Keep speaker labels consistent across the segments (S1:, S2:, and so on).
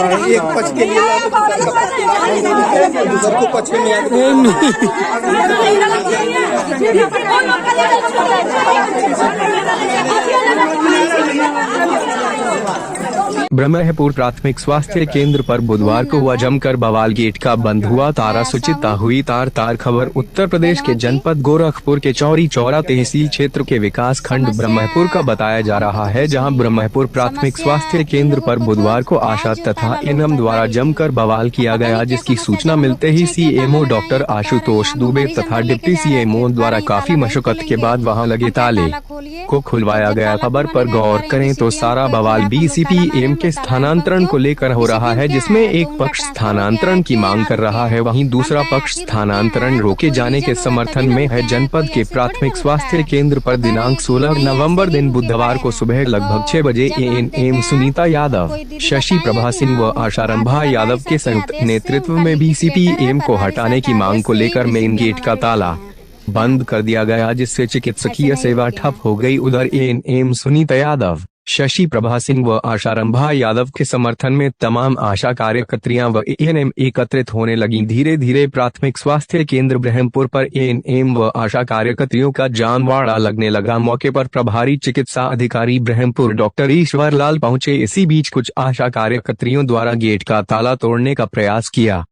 S1: एक पक्ष के लिए दूसरे को पक्ष में
S2: ब्रह्मपुर प्राथमिक स्वास्थ्य केंद्र पर बुधवार को हुआ जमकर बवाल। गेट का बंद हुआ तारा, सुचिता हुई तार। खबर उत्तर प्रदेश के जनपद गोरखपुर के चौरी चौरा तहसील क्षेत्र के विकास खंड ब्रह्मपुर का बताया जा रहा है, जहां ब्रह्मपुर प्राथमिक स्वास्थ्य केंद्र पर बुधवार को आशा तथा एएनएम द्वारा जमकर बवाल किया गया, जिसकी सूचना मिलते ही सीएमओ डॉक्टर आशुतोष दुबे तथा डिप्टी सीएमओ द्वारा काफी मशक्कत के बाद वहां लगे ताले को खुलवाया गया। खबर पर गौर करें तो सारा बवाल बीसीपीएम के स्थानांतरण को लेकर हो रहा है, जिसमें एक पक्ष स्थानांतरण की मांग कर रहा है, वहीं दूसरा पक्ष स्थानांतरण रोके जाने के समर्थन में है। जनपद के प्राथमिक स्वास्थ्य केंद्र पर दिनांक 16 नवंबर दिन बुधवार को सुबह लगभग 6 बजे एएनएम सुनीता यादव, शशि प्रभा सिंह व आशारंभा यादव के संयुक्त नेतृत्व में बीसीपीएम को हटाने की मांग को लेकर मेन गेट का ताला बंद कर दिया गया, जिससे चिकित्सकीय सेवा ठप हो गई। उधर एएनएम सुनीता यादव, शशि प्रभा सिंह व आशारंभा यादव के समर्थन में तमाम आशा कार्यकर्तियां व एएनएम एकत्रित होने लगी। धीरे धीरे प्राथमिक स्वास्थ्य केंद्र ब्रह्मपुर पर एएनएम व आशा कार्यकर्तियों का जानवाड़ा लगने लगा। मौके पर प्रभारी चिकित्सा अधिकारी ब्रह्मपुर डॉक्टर ईश्वर लाल पहुंचे। इसी बीच कुछ आशा कार्यकर्तियों द्वारा गेट का ताला तोड़ने का प्रयास किया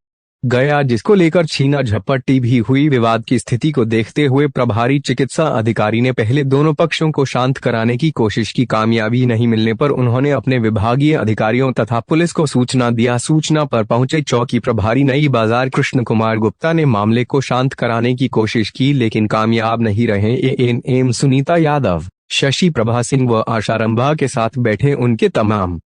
S2: गया, जिसको लेकर छीना झपटी भी हुई। विवाद की स्थिति को देखते हुए प्रभारी चिकित्सा अधिकारी ने पहले दोनों पक्षों को शांत कराने की कोशिश की। कामयाबी नहीं मिलने पर उन्होंने अपने विभागीय अधिकारियों तथा पुलिस को सूचना दिया। सूचना पर पहुंचे चौकी प्रभारी नई बाजार कृष्ण कुमार गुप्ता ने मामले को शांत कराने की कोशिश की, लेकिन कामयाब नहीं रहे। एएनएम सुनीता यादव, शशि प्रभा सिंह व आशारंभा के साथ बैठे उनके तमाम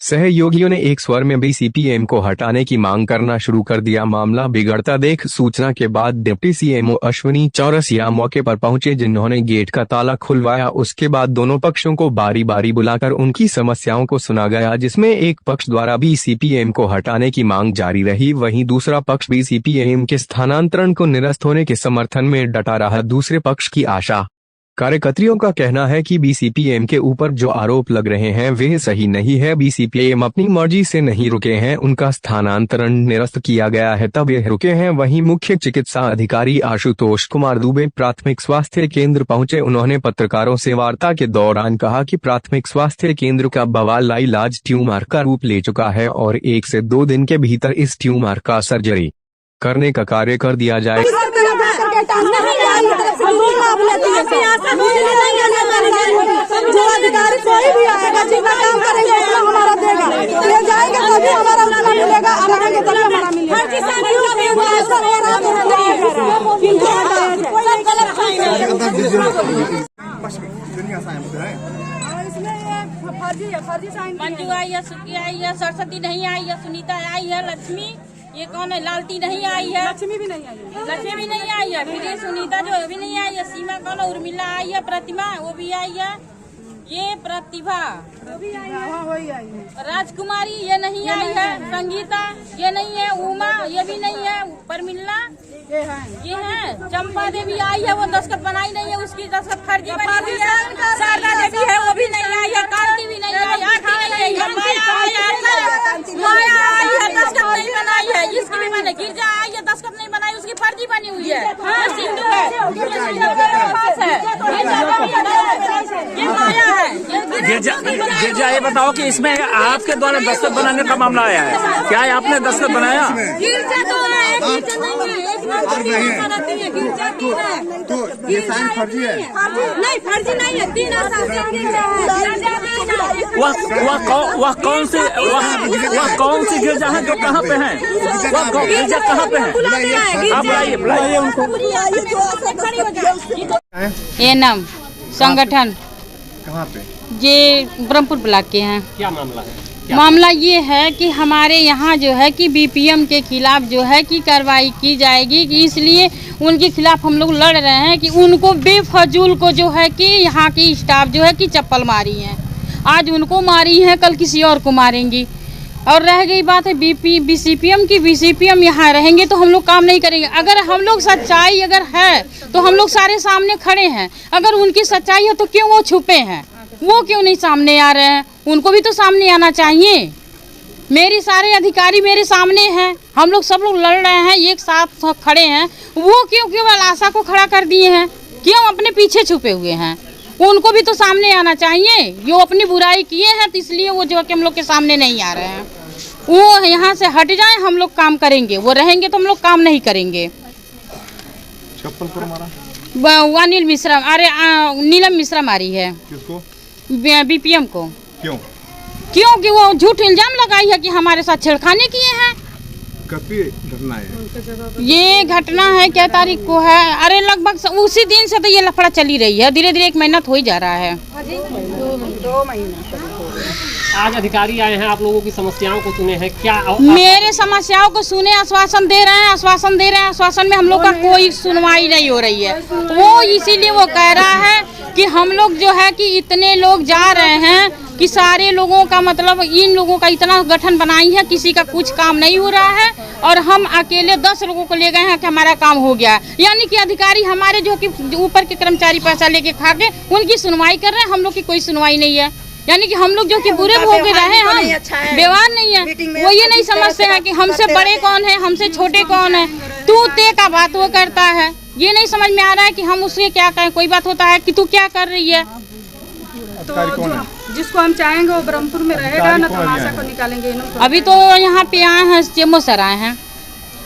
S2: सहयोगियों ने एक स्वर में बीसीपीएम को हटाने की मांग करना शुरू कर दिया। मामला बिगड़ता देख सूचना के बाद डिप्टी सीएमओ अश्विनी चौरसिया मौके पर पहुंचे, जिन्होंने गेट का ताला खुलवाया। उसके बाद दोनों पक्षों को बारी बारी बुलाकर उनकी समस्याओं को सुना गया, जिसमें एक पक्ष द्वारा बीसीपीएम को हटाने की मांग जारी रही, वहीं दूसरा पक्ष बीसीपीएम के स्थानांतरण को निरस्त होने के समर्थन में डटा रहा। दूसरे पक्ष की आशा कार्यकर्तियों का कहना है कि बीसीपीएम के ऊपर जो आरोप लग रहे हैं वे सही नहीं है। बीसीपीएम अपनी मर्जी से नहीं रुके हैं, उनका स्थानांतरण निरस्त किया गया है तब ये रुके हैं। वहीं मुख्य चिकित्सा अधिकारी आशुतोष कुमार दुबे प्राथमिक स्वास्थ्य केंद्र पहुंचे। उन्होंने पत्रकारों से वार्ता के दौरान कहा कि प्राथमिक स्वास्थ्य केंद्र का बवाल लाइलाज ट्यूमर का रूप ले चुका है और 1 से 2 दिन के भीतर इस ट्यूमर का सर्जरी करने का कार्य कर दिया जाए।
S3: जो अधिकारी कोई भी आएगा जितना काम करेंगे उतना हमारा देगा, ले जाएंगे तभी हमारा उतना मिलेगा, आएंगे तभी हमारा मिलेगा।
S4: मंजू आई है, सुखी आई है, सरस्वती नहीं आई है, सुनीता आई है, लक्ष्मी ये कौन है, लालती नहीं आई है, लक्ष्मी भी नहीं आई है, लक्ष्मी भी नहीं आई है, फिर ये सुनीता जो अभी नहीं आई है, सीमा कौन है, उर्मिला आई है, प्रतिमा वो भी आई है, ये प्रतिभा राजकुमारी ये नहीं आई है, संगीता ये नहीं है, उमा ये भी नहीं है, परमिला ये है, चंपा देवी आई है, वो दस्तखत बनाई नहीं है, उसकी दस्तखत फर्जी बनी हुई है, शारदा देवी है वो भी नहीं आई है, कांति भी नहीं आई है, माया आई है, दस्तखत नहीं बनाई है, इसकी भी मैंने गिरजा आई है, दस्तखत नहीं बनाई, उसकी फर्जी बनी हुई है, ये सिंधु है, ये माया है।
S5: गिरजा ये बताओ कि इसमें आपके द्वारा दस्तखत बनाने का मामला आया है, क्या आपने दस्तखत बनाया?
S4: गिरजा तो है, गिरजा नहीं है,
S1: तो ये साइन फर्जी है?
S4: नहीं फर्जी नहीं है, 3
S5: वह कौन सी गिरजा है जो कहाँ पे है? वह गिरजा कहाँ पे है? आप बुलाइए उनको।
S6: ये नाम संगठन
S1: कहाँ पे?
S6: ये ब्रह्मपुर ब्लॉक के हैं।
S5: क्या मामला है?
S6: मामला ये है कि हमारे यहाँ जो है कि बीपीएम के खिलाफ जो है कि कार्रवाई की जाएगी, कि इसलिए उनके खिलाफ हम लोग लड़ रहे हैं कि उनको बेफजूल को जो है कि यहाँ की स्टाफ जो है कि चप्पल मारी है, आज उनको मारी है, कल किसी और को मारेंगी। और रह गई बात है बीसीपीएम की, बीसीपीएम यहाँ रहेंगे तो हम लोग काम नहीं करेंगे। अगर हम लोग सच्चाई अगर है तो हम लोग सारे सामने खड़े हैं, अगर उनकी सच्चाई है तो क्यों वो छुपे हैं, वो क्यों नहीं सामने आ रहे हैं? उनको भी तो सामने आना चाहिए। मेरी सारे अधिकारी मेरे सामने हैं, हम लोग सब लोग लड़ रहे हैं, एक साथ खड़े हैं। वो क्यों केवल आशा को खड़ा कर दिए हैं, क्यों अपने पीछे छुपे हुए हैं? उनको भी तो सामने आना चाहिए। जो अपनी बुराई किए हैं तो इसलिए वो जो कि हम लोग के सामने नहीं आ रहे हैं। वो यहाँ से हट जाएं, हम लोग काम करेंगे। वो रहेंगे तो हम लोग काम नहीं करेंगे। वो अनिल मिश्रा, अरे नीलम मिश्रा मारी है।
S1: किसको?
S6: बीपीएम को।
S1: क्यों?
S6: क्योंकि वो झूठ इल्जाम लगाई है कि हमारे साथ छेड़खानी किए हैं।
S1: कब की घटना है
S6: ये? घटना है क्या तारीख को है? अरे लगभग उसी दिन से तो ये लफड़ा चली रही है। धीरे धीरे 1 महीना हो ही जा रहा है।
S3: 2 महीना।
S7: आज अधिकारी आए हैं, आप लोगों की समस्याओं को सुने हैं क्या?
S6: मेरे समस्याओं को सुने, आश्वासन दे रहे हैं, आश्वासन दे रहे हैं। आश्वासन में हम लोग का कोई सुनवाई नहीं हो रही है। वो इसीलिए वो कह रहा है कि हम लोग जो है कि इतने लोग जा रहे हैं कि सारे लोगों का मतलब इन लोगों का इतना गठन बनाई है, किसी का कुछ काम नहीं हो रहा है और हम अकेले 10 लोगों को ले गए हैं कि हमारा काम हो गया। यानी कि अधिकारी हमारे जो कि ऊपर के कर्मचारी पैसा लेके खा के उनकी सुनवाई कर रहे हैं, हम लोग की कोई सुनवाई नहीं है। यानी कि हम लोग जो कि बुरे भोग रहे हैं, हम व्यवहार नहीं है। वो ये नहीं समझते हैं कि हमसे बड़े कौन है, हमसे छोटे कौन है। तू ते का बात वो करता है, ये नहीं समझ में आ रहा है कि हम उससे क्या कहें। कोई बात होता है कि तू क्या कर रही है।
S3: तो जिसको हम चाहेंगे वो ब्रह्मपुर में रहेगा ना, तो हम आशा को निकालेंगे।
S6: अभी तो यहाँ पे आए हैं, चेमो सर आए हैं।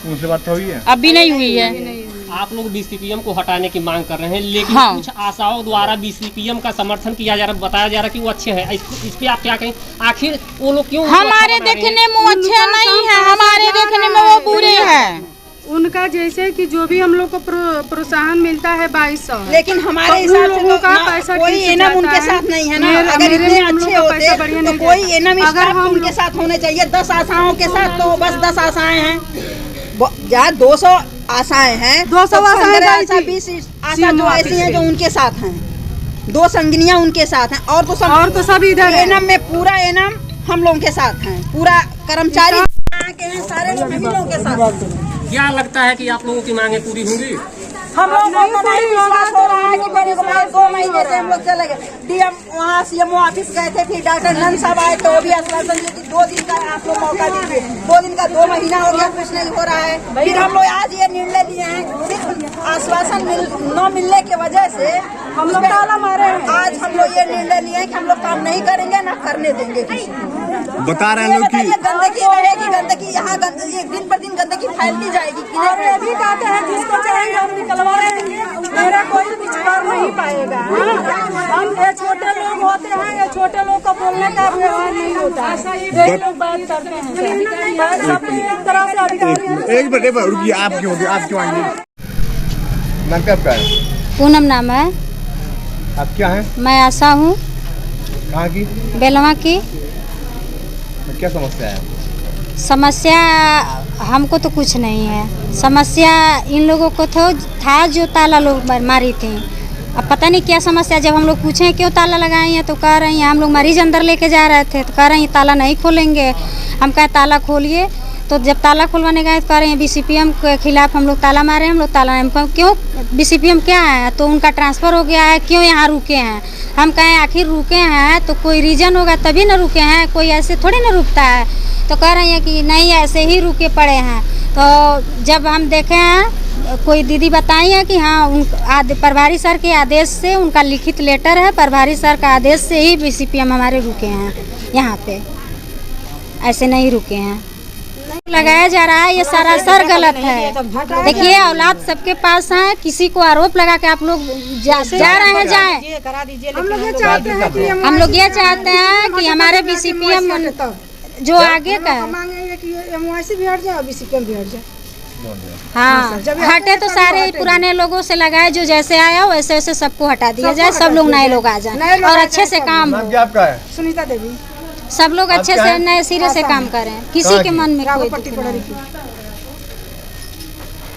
S1: उनसे बात हुई है?
S6: अभी नहीं हुई है।
S7: आप लोग बीसीपीएम को हटाने की मांग कर रहे हैं, लेकिन
S6: हाँ।
S7: कुछ आशाओं द्वारा बीसीपीएम का समर्थन किया जा रहा है, बताया जा रहा है कि वो अच्छे हैं। इस पे आप क्या कहें? आखिर वो लोग क्यों?
S6: हमारे देखने में वो अच्छे नहीं है, हमारे देखने में वो बुरे हैं।
S3: उनका जैसे कि जो भी हम लोग को प्रोत्साहन मिलता है 2200,
S8: लेकिन हमारे हिसाब से तो कोई इनाम उनके साथ नहीं है ना। अगर इतने अच्छे होते तो कोई इनाम उनके साथ होने चाहिए। 10 आशाओं के साथ तो बस 10 आशाएं हैं। जहाँ 200 आशाएं हैं,
S3: 200
S8: आशा 20 आशा जो ऐसी हैं जो उनके साथ हैं। 2 संगनियां उनके साथ हैं और तो सब इधर इनाम में पूरा इनाम हम लोगों के साथ हैं। पूरा कर्मचारी के हैं, सारे लोग हम लोगों के साथ।
S7: क्या लगता है कि आप लोगों की मांगे पूरी होंगी?
S8: हम लोग को नहीं विश्वास हो रहा है कि मेरे को 2 महीने से हम लोग चले गए। डीएम वहाँ सीएमओ ऑफिस गए थे, फिर डॉक्टर नंद साहब आए तो वो भी आश्वासन दिए कि 2 दिन का आप लोग मौका दीजिए। 2 दिन का 2 महीना हो गया, कुछ नहीं हो रहा है। फिर हम लोग आज ये निर्णय लिए हैं, सिर्फ आश्वासन न मिलने की वजह से हम लोग ताला मारे हैं। आज हम लोग ये निर्णय लिए कि हम लोग काम नहीं करेंगे, ना करने देंगे किसी।
S1: बता रहे हैं लोग कि
S8: गंदगी रहेगी, गंदगी यहाँ दिन पर दिन गंदगी फैलती जाएगी।
S3: अभी कहते हैं जिसको चाहेंगे हम निकलवा देंगे, मेरा कोई कुछ कर नहीं पाएगा। हम ये छोटे लोग होते हैं, ये छोटे लोग का बोलने का व्यवहार नहीं होता है। यही लोग बात करते हैं सब एक तरह से अधिकारी।
S1: एक मिनट रुकिए, आप क्यों आएंगे? नाम क्या आपका है?
S9: पूनम नाम है।
S1: आप क्या हैं?
S9: मैं आशा हूँ।
S1: कहाँ की?
S9: बेलवा की।
S1: क्या समस्या है?
S9: समस्या हमको तो कुछ नहीं है। समस्या इन लोगों को था जो ताला लोग मारी थी। अब पता नहीं क्या समस्या। जब हम लोग पूछे क्यों ताला लगाए हैं तो कह रही हैं हम लोग मरीज अंदर लेके जा रहे थे तो कह रही हैं ताला नहीं खोलेंगे। हम कहे ताला खोलिए, तो जब ताला खुलवाने गए तो कह रहे हैं बीसीपीएम के खिलाफ हम लोग ताला मारे, हम लोग ताला। क्यों बीसीपीएम क्या है? तो उनका ट्रांसफ़र हो गया है, क्यों यहाँ रुके हैं? हम कहें आखिर रुके हैं तो कोई रीज़न होगा तभी ना रुके हैं, कोई ऐसे थोड़ी ना रुकता है। तो कह रहे हैं कि नहीं ऐसे ही रुके पड़े हैं। तो जब हम देखे हैं, कोई दीदी बताई है कि हाँ प्रभारी सर के आदेश से, उनका लिखित लेटर है, प्रभारी सर का आदेश से ही बीसीपीएम हमारे रुके हैं यहाँ पे, ऐसे नहीं रुके हैं। लगाया जा रहा है ये सरासर गलत है। देखिए औलाद सबके पास है, किसी को आरोप लगा के आप लोग जा रहे हैं जाए।
S3: हम लोग ये चाहते
S9: हैं कि हमारे बीसीपीएम जो आगे का
S3: मांगेंगे कि एमवाईसी भी हट जाए और बीसीपीएम भी हट जाए।
S9: हाँ हटे तो सारे पुराने लोगों से लगाए, जो जैसे आया वैसे वैसे सबको हटा दिया जाए, सब लोग नए लोग आ जाए और अच्छे से काम हो।
S1: आपका है?
S3: सुनीता देवी।
S9: सब लोग अच्छे से नए सिरे से काम करें, किसी के मन में कोई।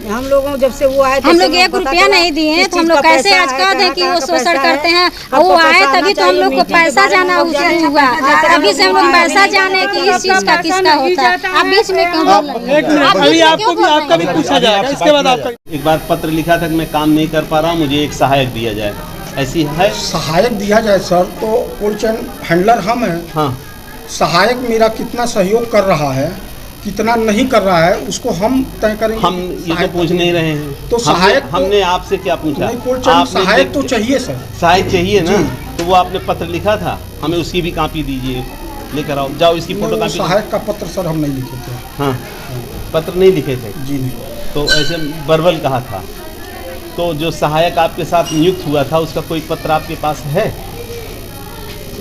S8: हम लोगों जब से वो आए
S9: हम लोग 1 रुपया नहीं दिए तो हम लोग कैसे आज कह दें कि वो शोषण करते हैं। वो आए तभी तो हम लोग को पैसा जाना उचित हुआ, तभी से हम लोग पैसा जाने कि इस चीज का किसका होता है। आप बीच में क्यों बोल रहे हैं?
S10: आपका भी पूछा जाएगा इसके बाद। आपका एक बार पत्र लिखा था कि मैं काम नहीं कर पा रहा हूँ, मुझे एक सहायक दिया जाए, ऐसी है?
S11: सहायक दिया जाए सर, तो कुल हैंडलर हम हैं।
S10: हाँ
S11: सहायक मेरा कितना सहयोग कर रहा है, कितना नहीं कर रहा है, उसको हम तय करेंगे।
S10: हम ये तो पूछ नहीं रहे हैं।
S11: तो सहायक
S10: हमने आपसे क्या पूछा?
S11: सहायक तो चाहिए सर,
S10: सहायक चाहिए ना, तो वो आपने पत्र लिखा था, हमें उसकी भी कॉपी दीजिए, लेकर आओ, जाओ इसकी फोटो कॉपी।
S11: सहायक का पत्र सर हम नहीं लिखे थे।
S10: हाँ, पत्र नहीं लिखे थे
S11: जी नहीं।
S10: तो ऐसे बर्बल कहा था। तो जो सहायक आपके साथ नियुक्त हुआ था उसका कोई पत्र आपके पास है?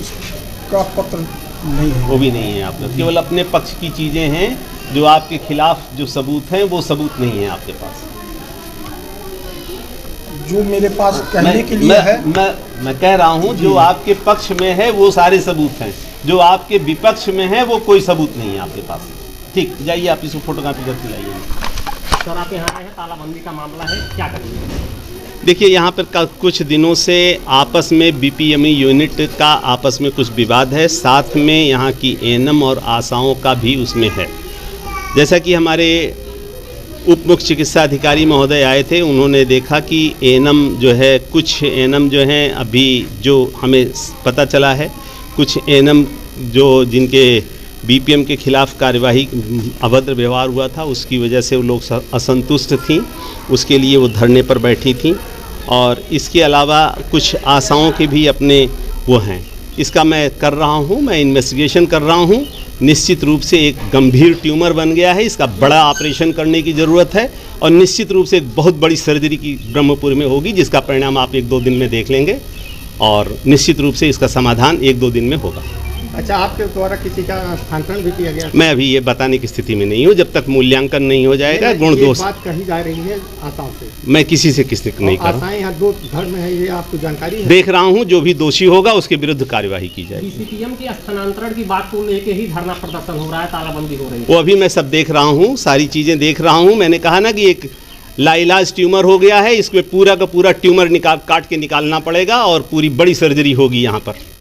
S11: उसका पत्र नहीं है।
S10: वो भी नहीं है आपके, केवल अपने पक्ष की चीज़ें हैं, जो आपके खिलाफ जो सबूत हैं वो सबूत नहीं है आपके पास।
S11: जो मेरे पास कहने के लिए है,
S10: मैं कह रहा हूँ जो आपके पक्ष में है वो सारे सबूत हैं, जो आपके विपक्ष में है वो कोई सबूत नहीं है आपके पास। ठीक, जाइए आप इसको फोटोकॉपी करके लाइए।
S7: सर आप यहाँ आए हैं, तालाबंदी का मामला है, क्या करेंगे?
S10: देखिए, यहाँ पर कुछ दिनों से आपस में बीपीएमई यूनिट का आपस में कुछ विवाद है, साथ में यहाँ की एएनएम और आशाओं का भी उसमें है। जैसा कि हमारे उप मुख्य चिकित्सा अधिकारी महोदय आए थे, उन्होंने देखा कि एएनएम जो है, कुछ एएनएम जो हैं अभी जो हमें पता चला है, कुछ एएनएम जो जिनके बीपीएम के खिलाफ कार्यवाही अभद्र व्यवहार हुआ था, उसकी वजह से वो लोग असंतुष्ट थीं, उसके लिए वो धरने पर बैठी थीं। और इसके अलावा कुछ आशाओं के भी अपने वो हैं। इसका मैं कर रहा हूँ, मैं इन्वेस्टिगेशन कर रहा हूँ। निश्चित रूप से एक गंभीर ट्यूमर बन गया है, इसका बड़ा ऑपरेशन करने की ज़रूरत है और निश्चित रूप से एक बहुत बड़ी सर्जरी की ब्रह्मपुर में होगी, जिसका परिणाम आप 1-2 दिन में देख लेंगे और निश्चित रूप से इसका समाधान 1-2 दिन में होगा।
S1: अच्छा, आपके द्वारा किसी का स्थानांतरण भी किया गया?
S10: मैं अभी ये बताने की स्थिति में नहीं हूँ, जब तक मूल्यांकन नहीं हो जाएगा। गुण दोष
S1: बात कही जा रही है आशाओं से,
S10: मैं किसी से नहीं कर रहा।
S1: आशाएं यहाँ 2 घर में है, ये आपको जानकारी है?
S10: देख रहा हूँ, जो भी दोषी होगा उसके विरुद्ध कार्यवाही की जाएगी।
S7: बीसीपीएम के स्थानांतरण की बात को लेके ही धरना प्रदर्शन हो रहा है, तालाबंदी हो रही है।
S10: वो अभी मैं सब देख रहा हूँ, सारी चीज़ें देख रहा हूँ। मैंने कहा ना कि एक लाइलाज ट्यूमर हो गया है, इसमें पूरा का पूरा ट्यूमर काट के निकालना पड़ेगा और पूरी बड़ी सर्जरी होगी यहाँ पर।